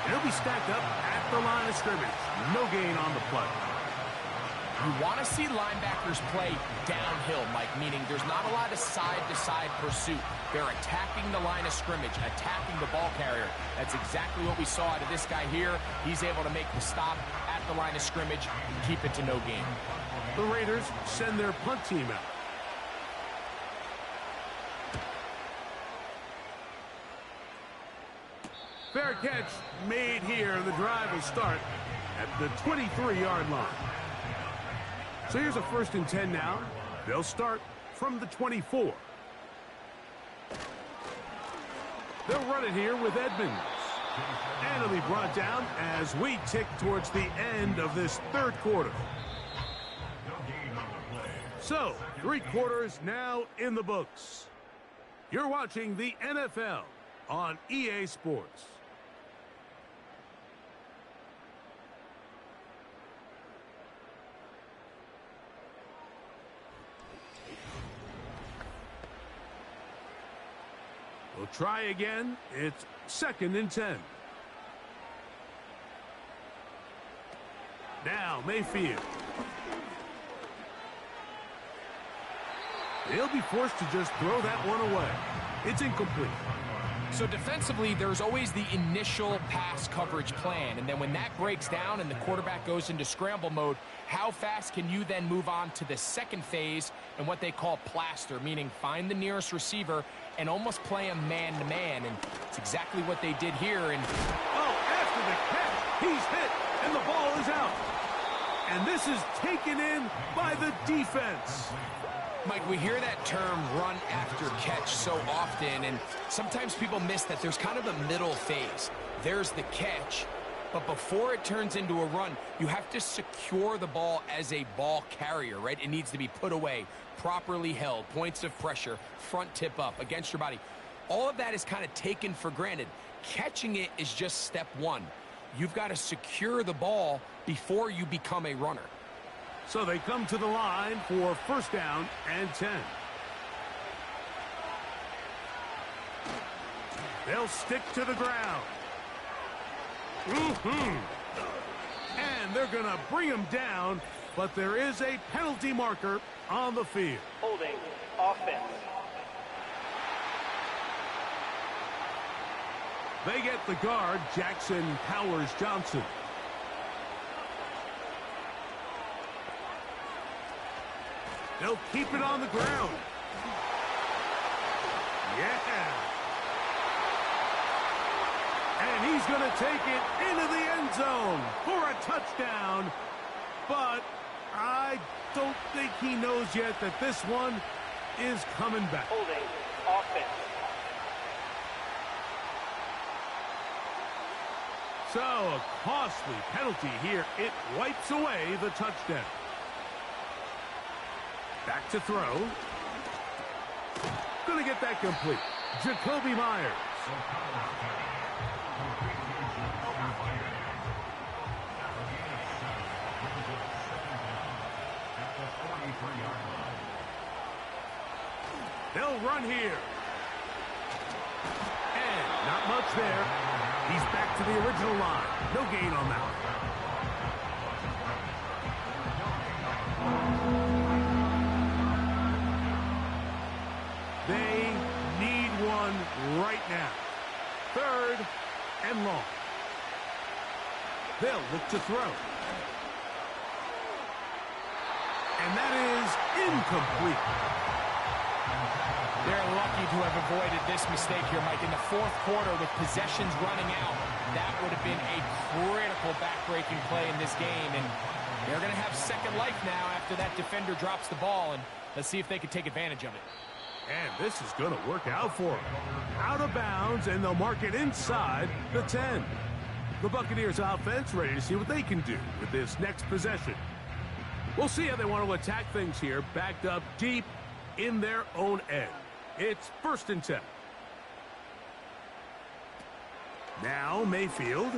He'll be stacked up at the line of scrimmage. No gain on the play. You want to see linebackers play downhill, Mike, meaning there's not a lot of side-to-side pursuit. They're attacking the line of scrimmage, attacking the ball carrier. That's exactly what we saw out of this guy here. He's able to make the stop at the line of scrimmage and keep it to no gain. The Raiders send their punt team out. Fair catch made here. The drive will start at the 23-yard line. So here's a 1st and 10 now. They'll start from the 24. They'll run it here with Edmonds. And it'll be brought down as we tick towards the end of this 3rd quarter. So, 3 quarters now in the books. You're watching the NFL on EA Sports. We'll try again. It's 2nd and 10. Now Mayfield. He'll be forced to just throw that one away. It's incomplete. So defensively, there's always the initial pass coverage plan, and then when that breaks down and the quarterback goes into scramble mode, how fast can you then move on to the 2nd phase and what they call plaster, meaning find the nearest receiver and almost play a man-to-man, and it's exactly what they did here. And oh, after the catch, he's hit, and the ball is out. And this is taken in by the defense. Mike, we hear that term run after catch so often, and sometimes people miss that there's kind of a middle phase. There's the catch, but before it turns into a run, you have to secure the ball as a ball carrier, right? It needs to be put away, properly held, points of pressure, front tip up against your body. All of that is kind of taken for granted. Catching it is just step 1. You've got to secure the ball before you become a runner. So they come to the line for 1st down and 10. They'll stick to the ground. And they're going to bring him down, but there is a penalty marker on the field. Holding offense. They get the guard, Jackson Powers-Johnson. They'll keep it on the ground. Yeah. And he's going to take it into the end zone for a touchdown. But I don't think he knows yet that this one is coming back. Holding offense. So, a costly penalty here. It wipes away the touchdown. Back to throw. Gonna get that complete. Jacoby Myers. They'll run here. And not much there. He's back to the original line. No gain on that one. They need one right now. 3rd and long. They'll look to throw. And that is incomplete. They're lucky to have avoided this mistake here, Mike. In the 4th quarter, with possessions running out, that would have been a critical back-breaking play in this game. And they're going to have second life now after that defender drops the ball. And let's see if they can take advantage of it. And this is going to work out for them. Out of bounds, and they'll mark it inside the 10. The Buccaneers offense ready to see what they can do with this next possession. We'll see how they want to attack things here, backed up deep in their own end. It's 1st and 10. Now Mayfield.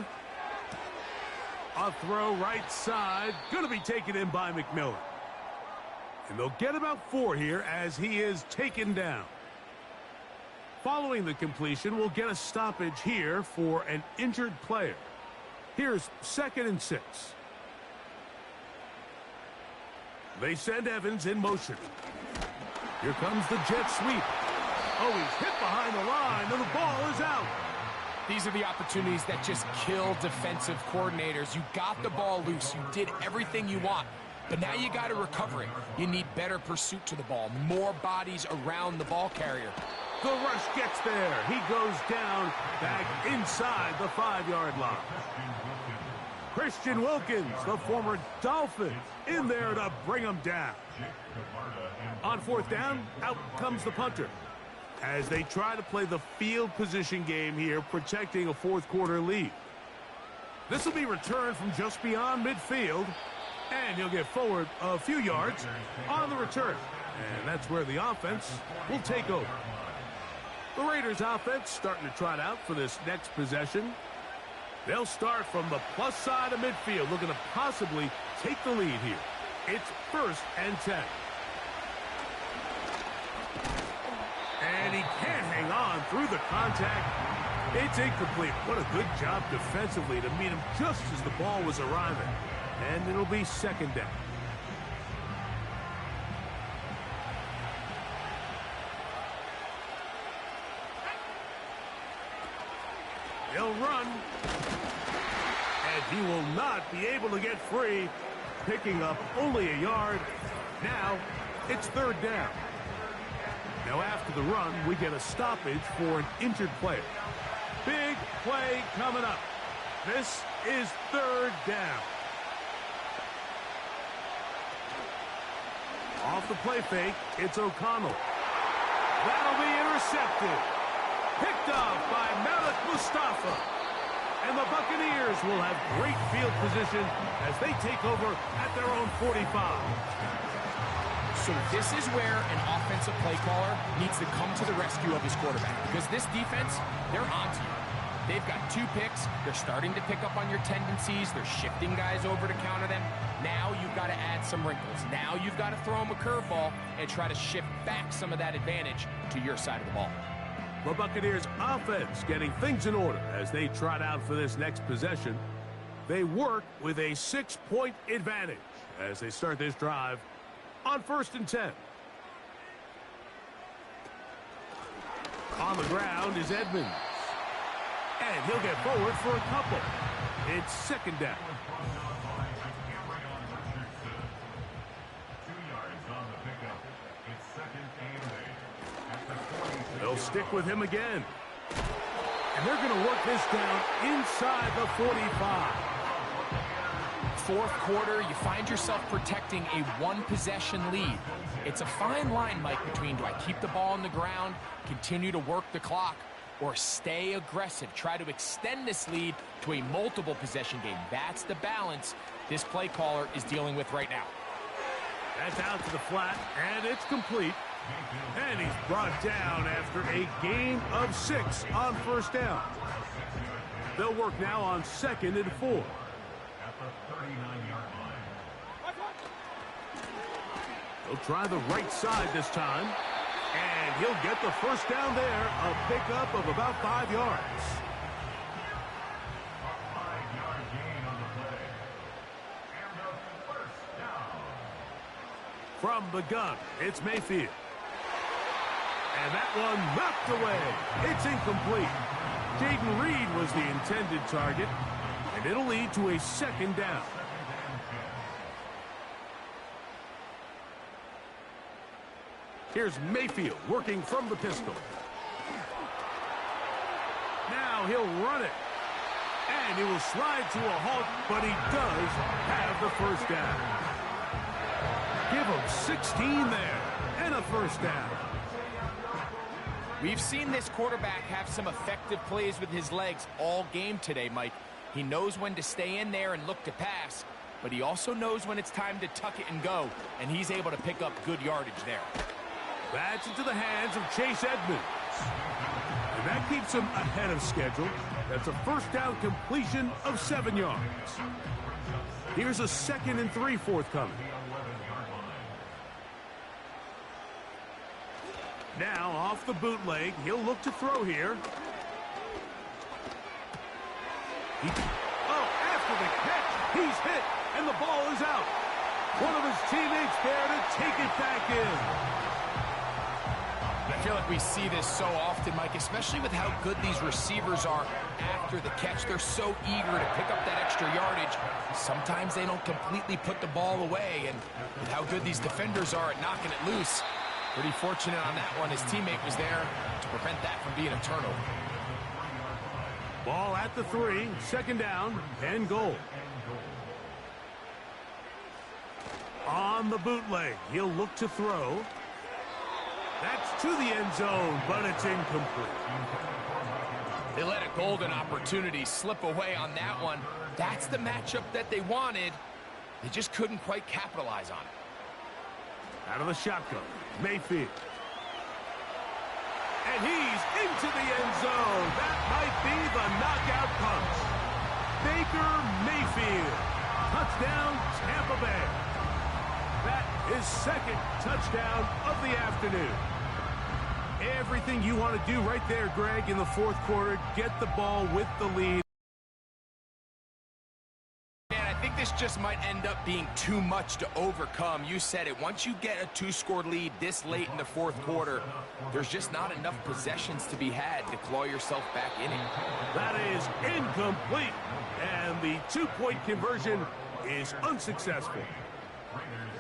A throw right side. Going to be taken in by McMillan. And they'll get about 4 here as he is taken down. Following the completion, we'll get a stoppage here for an injured player. Here's 2nd and 6. They send Evans in motion. Here comes the jet sweep. Oh, he's hit behind the line, and the ball is out. These are the opportunities that just kill defensive coordinators. You got the ball loose. You did everything you want. But now you got to recover it. You need better pursuit to the ball, more bodies around the ball carrier. The rush gets there. He goes down back inside the 5-yard line. Christian Wilkins, the former Dolphin, in there to bring him down. On 4th down, out comes the punter as they try to play the field position game here, protecting a 4th quarter lead. This will be returned from just beyond midfield, and he'll get forward a few yards on the return. And that's where the offense will take over. The Raiders offense starting to trot out for this next possession. They'll start from the plus side of midfield, looking to possibly take the lead here. It's 1st and 10. And he can't hang on through the contact. It's incomplete. What a good job defensively to meet him just as the ball was arriving. And it'll be 2nd down. He'll run. And he will not be able to get free, picking up only a yard. Now it's 3rd down. Now after the run, we get a stoppage for an injured player. Big play coming up. This is 3rd down. Off the play fake, it's O'Connell. That'll be intercepted. Picked off by Malik Mustafa. And the Buccaneers will have great field position as they take over at their own 45. So this is where an offensive play caller needs to come to the rescue of his quarterback, because this defense, they're onto you. They've got 2 picks. They're starting to pick up on your tendencies. They're shifting guys over to counter them. Now you've got to add some wrinkles. Now you've got to throw them a curveball and try to shift back some of that advantage to your side of the ball. The Buccaneers offense getting things in order as they trot out for this next possession. They work with a 6-point advantage as they start this drive on 1st and 10. On the ground is Edmonds. And he'll get forward for a couple. It's 2nd down. They'll stick with him again. And they're going to work this down inside the 45. 4th quarter, you find yourself protecting a 1-possession lead. It's a fine line, Mike, between do I keep the ball on the ground, continue to work the clock, or stay aggressive. Try to extend this lead to a multiple possession game. That's the balance this play caller is dealing with right now. That's out to the flat, and it's complete. And he's brought down after a gain of 6 on first down. They'll work now on 2nd and 4. He'll try the right side this time. And he'll get the first down there, a pickup of about 5 yards. From the gun, it's Mayfield. And that one knocked away. It's incomplete. Jaden Reed was the intended target, and it'll lead to a 2nd down. Here's Mayfield working from the pistol. Now he'll run it. And he will slide to a halt, but he does have the first down. Give him 16 there and a first down. We've seen this quarterback have some effective plays with his legs all game today, Mike. He knows when to stay in there and look to pass, but he also knows when it's time to tuck it and go, and he's able to pick up good yardage there. That's into the hands of Chase Edmonds. And that keeps him ahead of schedule. That's a first down completion of 7 yards. Here's a 2nd and 3 forthcoming. Now off the bootleg, he'll look to throw here. After the catch, he's hit, and the ball is out. One of his teammates there to take it back in. I feel like we see this so often, Mike, especially with how good these receivers are after the catch. They're so eager to pick up that extra yardage. Sometimes they don't completely put the ball away, and with how good these defenders are at knocking it loose, pretty fortunate on that one. His teammate was there to prevent that from being a turnover. Ball at the 3, 2nd down, and goal. On the bootleg, he'll look to throw. That's to the end zone, but it's incomplete. They let a golden opportunity slip away on that one. That's the matchup that they wanted. They just couldn't quite capitalize on it. Out of the shotgun, Mayfield. And he's into the end zone. That might be the knockout punch. Baker Mayfield. Touchdown, Tampa Bay. That is 2nd touchdown of the afternoon. Everything you want to do right there, Greg, in the 4th quarter. Get the ball with the lead. Man, I think this just might end up being too much to overcome. You said it. Once you get a 2-score lead this late in the 4th quarter, there's just not enough possessions to be had to claw yourself back in it. That is incomplete. And the 2-point conversion is unsuccessful.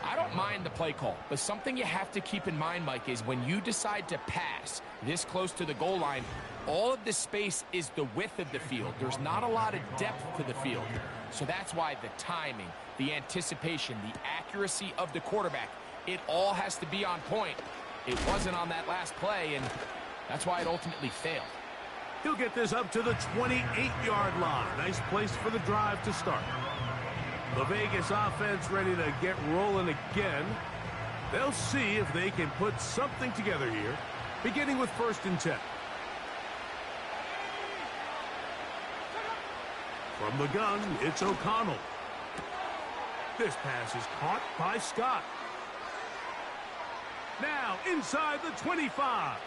I don't mind the play call, but something you have to keep in mind, Mike, is when you decide to pass this close to the goal line, all of the space is the width of the field. There's not a lot of depth to the field. So that's why the timing, the anticipation, the accuracy of the quarterback, it all has to be on point. It wasn't on that last play, and that's why it ultimately failed. He'll get this up to the 28-yard line. Nice place for the drive to start. The Vegas offense ready to get rolling again. They'll see if they can put something together here, beginning with 1st and 10. From the gun, it's O'Connell. This pass is caught by Scott. Now inside the 25.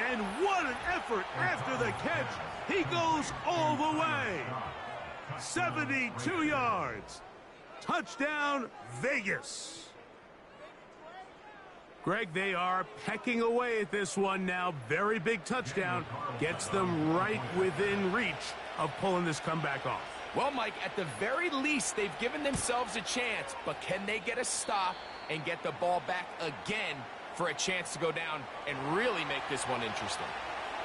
And what an effort after the catch. He goes all the way. 72 yards. Touchdown, Vegas. Greg, they are pecking away at this one now. Very big touchdown. Gets them right within reach of pulling this comeback off. Well, Mike, at the very least, they've given themselves a chance, but can they get a stop and get the ball back again for a chance to go down and really make this one interesting?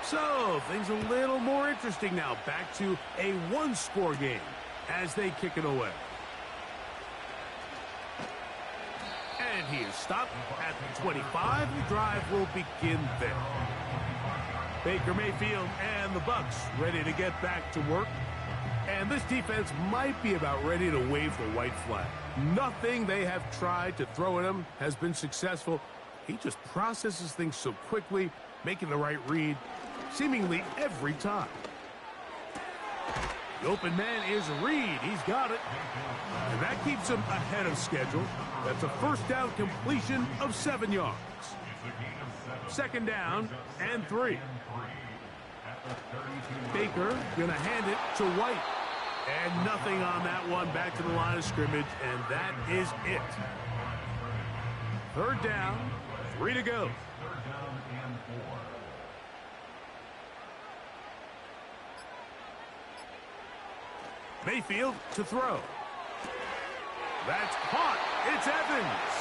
So, things a little more interesting now. Back to a 1-score game as they kick it away. And he is stopped at the 25. The drive will begin there. Baker Mayfield and the Bucs ready to get back to work. And this defense might be about ready to wave the white flag. Nothing they have tried to throw at him has been successful. He just processes things so quickly, making the right read seemingly every time. The open man is Reed. He's got it. And that keeps him ahead of schedule. That's a first down completion of 7 yards. Second down and 3. Baker going to hand it to White. And nothing on that one. Back to the line of scrimmage, and that is it. Third down, 3 to go. Mayfield to throw. That's caught. It's Evans.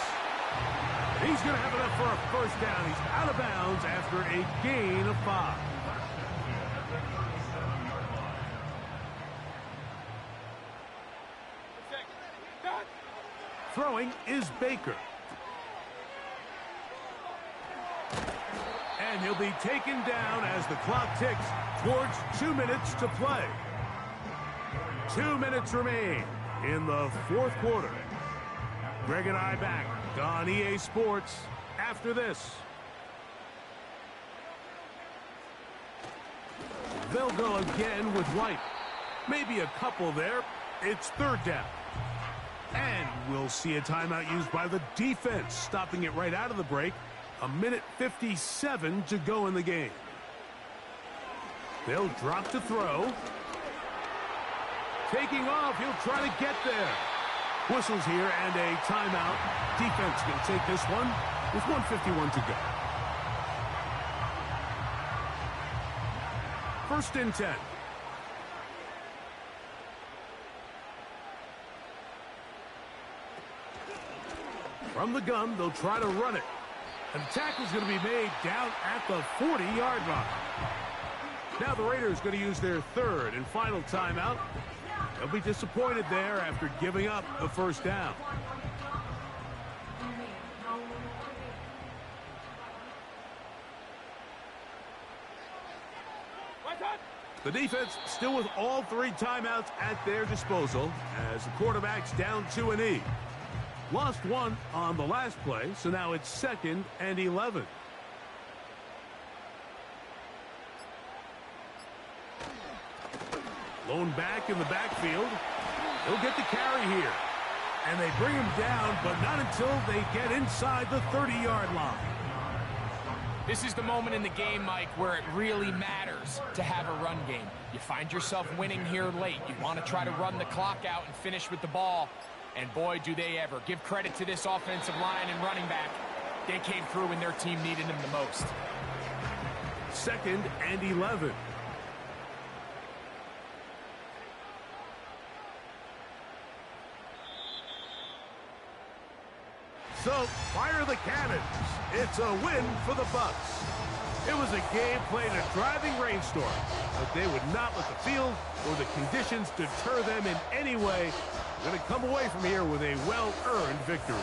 He's going to have enough for a first down. He's out of bounds after a gain of 5. Throwing is Baker. And he'll be taken down as the clock ticks towards 2 minutes to play. 2 minutes remain in the fourth quarter. Greg and I back on EA Sports after this. They'll go again with White. Maybe a couple there. It's third down. And we'll see a timeout used by the defense, stopping it right out of the break. 1:57 to go in the game. They'll drop to throw. Taking off, he'll try to get there. Whistles here and a timeout. Defense can take this one with 1:51 to go. First and 10. From the gun, they'll try to run it. And the tackle's going to be made down at the 40-yard line. Now the Raiders going to use their third and final timeout. They'll be disappointed there after giving up the first down. The defense still with all 3 timeouts at their disposal as the quarterback's down 2 and E. Lost 1 on the last play, so now it's 2nd and 11. Lone back in the backfield. He'll get the carry here. And they bring him down, but not until they get inside the 30-yard line. This is the moment in the game, Mike, where it really matters to have a run game. You find yourself winning here late. You want to try to run the clock out and finish with the ball. And boy, do they ever. Give credit to this offensive line and running back. They came through when their team needed them the most. 2nd and 11. So, fire the cannons. It's a win for the Bucs. It was a game played in a driving rainstorm, but they would not let the field or the conditions deter them in any way. They're going to come away from here with a well-earned victory.